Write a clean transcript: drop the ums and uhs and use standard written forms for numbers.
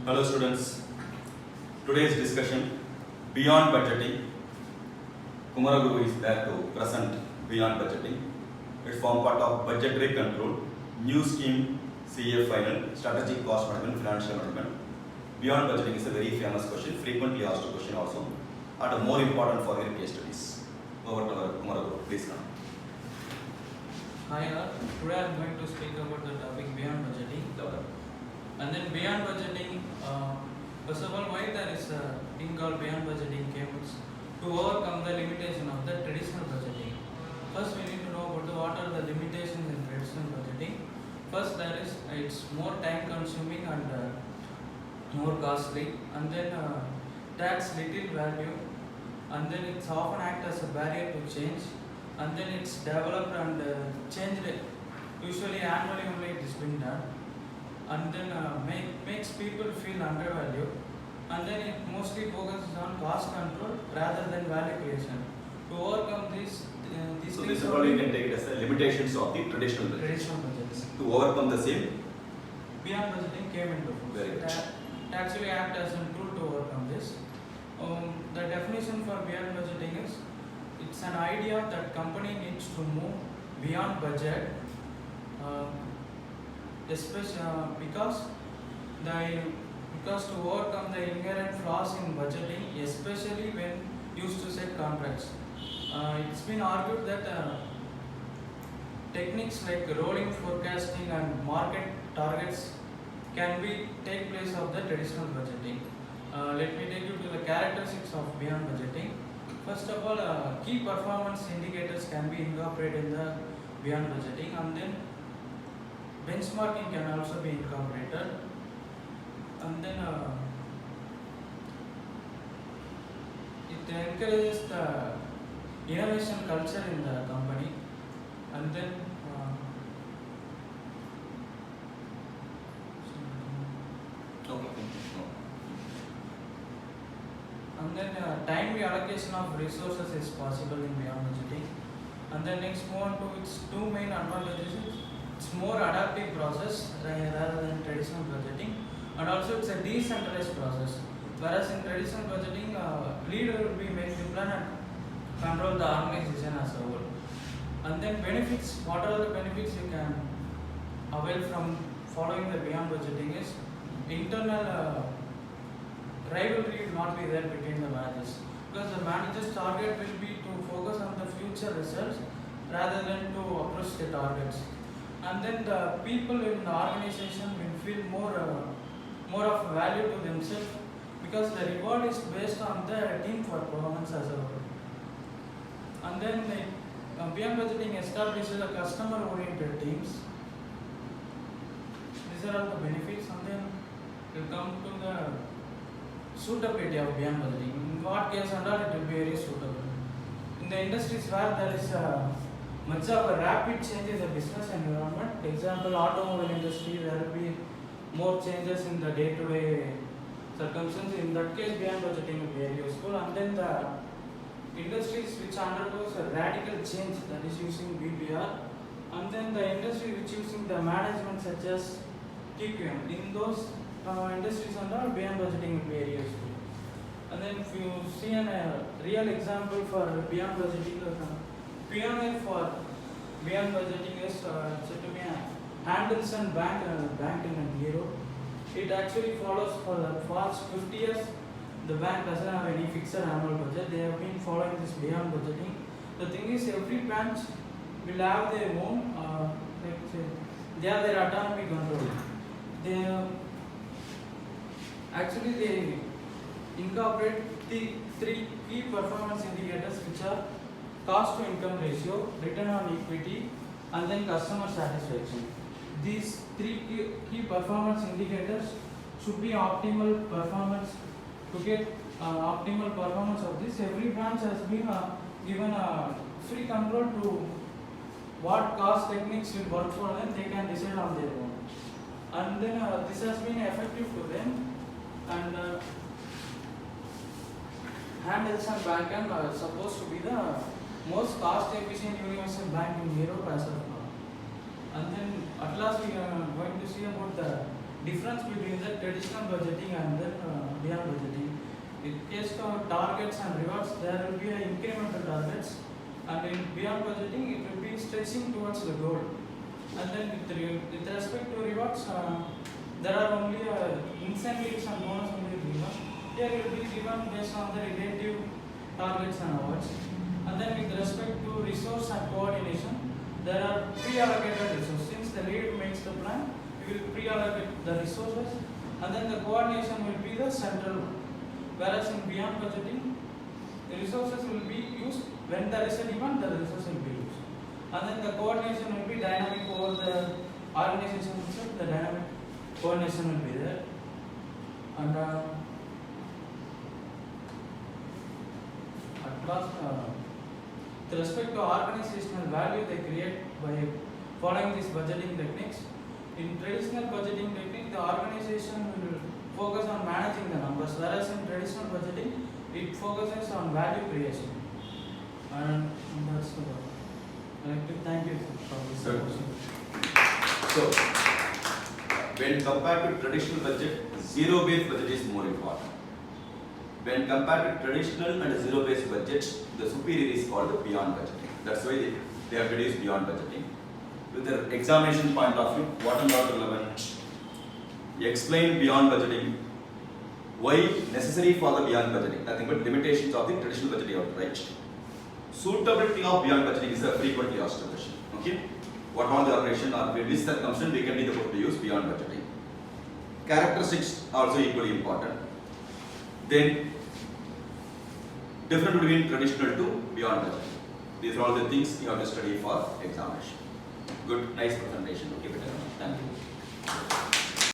Hello students, today's discussion beyond budgeting. Kumaraguru is there to present beyond budgeting. It forms part of budgetary control, new scheme, CA final, strategic cost management, financial management. Beyond budgeting is a very famous question, frequently asked question also, and more important for your case studies. Over to Kumaraguru, please come. Hi all, today I am going to speak about the topic beyond budgeting. And then beyond budgeting, first of all, why there is a thing called beyond budgeting came to overcome the limitation of the traditional budgeting. First, we need to know about what are the limitations in traditional budgeting. First, it's more time consuming and more costly, and then tax little value, and then it's often act as a barrier to change, and then it's developed and changed usually annually only it is being done, and then makes people feel undervalued, and then it mostly focuses on cost control rather than value creation. To overcome these So things this is probably you can take it as the limitations of the traditional budget. budgets. To overcome the same, Beyond budgeting came into force. Very good. It actually act as a tool to overcome this. The definition for beyond budgeting is it's an idea that company needs to move beyond budget, especially because to overcome the inherent flaws in budgeting, especially when used to set contracts. It's been argued that techniques like rolling forecasting and market targets can take place of the traditional budgeting. Let me take you to the characteristics of beyond budgeting. First of all, key performance indicators can be incorporated in the beyond budgeting, and then benchmarking can also be incorporated, and then it encourages the innovation culture in the company, and then timely allocation of resources is possible in beyond budgeting. And then next move on to its two main advantages. It's more adaptive process rather than traditional budgeting, and also it's a decentralized process. Whereas in traditional budgeting, leader will be made to plan and control the organization as a whole. And then benefits, what are the benefits you can avail from following the beyond budgeting is internal rivalry will not be there between the managers, because the manager's target will be to focus on the future results rather than to approach the targets. And then the people in the organization will feel more of value to themselves, because the reward is based on the team performance as a whole. And then beyond budgeting establishes a customer oriented teams. These are all the benefits, and then we come to the suitability of beyond budgeting. In what case and all it will be very suitable. In the industries where there is much of a rapid change in the business environment, example automobile industry, there will be more changes in the day-to-day circumstances. In that case, beyond budgeting will be very useful. And then the industries which undergoes a radical change, that is using BBR, and then the industry which using the management such as TQM. In those industries and all, beyond budgeting will be very useful. And then if you see a real example for beyond budgeting, pioneer for beyond budgeting is said to be Henderson Bank in Europe. It actually follows for the past 50 years. The bank doesn't have any fixed annual budget. They have been following this beyond budgeting. The thing is, every branch will have their own, they have their autonomy control. They incorporate the three key performance indicators, which are cost to income ratio, return on equity, and then customer satisfaction. These three key performance indicators should be optimal performance. To get optimal performance of this, every branch has been given a free control to what cost techniques will work for them. They can decide on their own, and then this has been effective to them. And Henderson Bank is supposed to be the most cost efficient universal bank in Europe as of now. And then at last we are going to see about the difference between the traditional budgeting and the beyond budgeting. In case of targets and rewards, there will be incremental targets, and in beyond budgeting, it will be stretching towards the goal. And then with respect to rewards, there are only incentives and bonus only given. Here it will be given based on the relative targets and awards. And then with respect to resource and coordination, there are pre-allocated resources. Since the lead makes the plan, we will pre-allocate the resources, and then the coordination will be the central one. Whereas in beyond budgeting, the resources will be used when there is a demand, the resources will be used. And then the coordination will be dynamic over the organization itself, the dynamic coordination will be there. And at last, with respect to organizational value they create by following these budgeting techniques. In traditional budgeting technique, the organization will focus on managing the numbers, whereas in traditional budgeting, it focuses on value creation. And that's the part. I'd like to thank you for this question. So, when compared to traditional budget, zero-based budget is more important. When compared to traditional and zero-based budget, the superior is called beyond budgeting. That's why they have reduced beyond budgeting. With the examination point of view, what and not relevant? Explain beyond budgeting. Why necessary for the beyond budgeting? Nothing but limitations of the traditional budgeting out, right? Suitability of beyond budgeting is a frequently asked question. Okay? What all the operation or which circumstance we can be able to use beyond budgeting. Characteristics also equally important. Then difference between traditional to beyond budgeting. These are all the things you have to study for examination. Good, nice presentation. Okay, better. Thank you.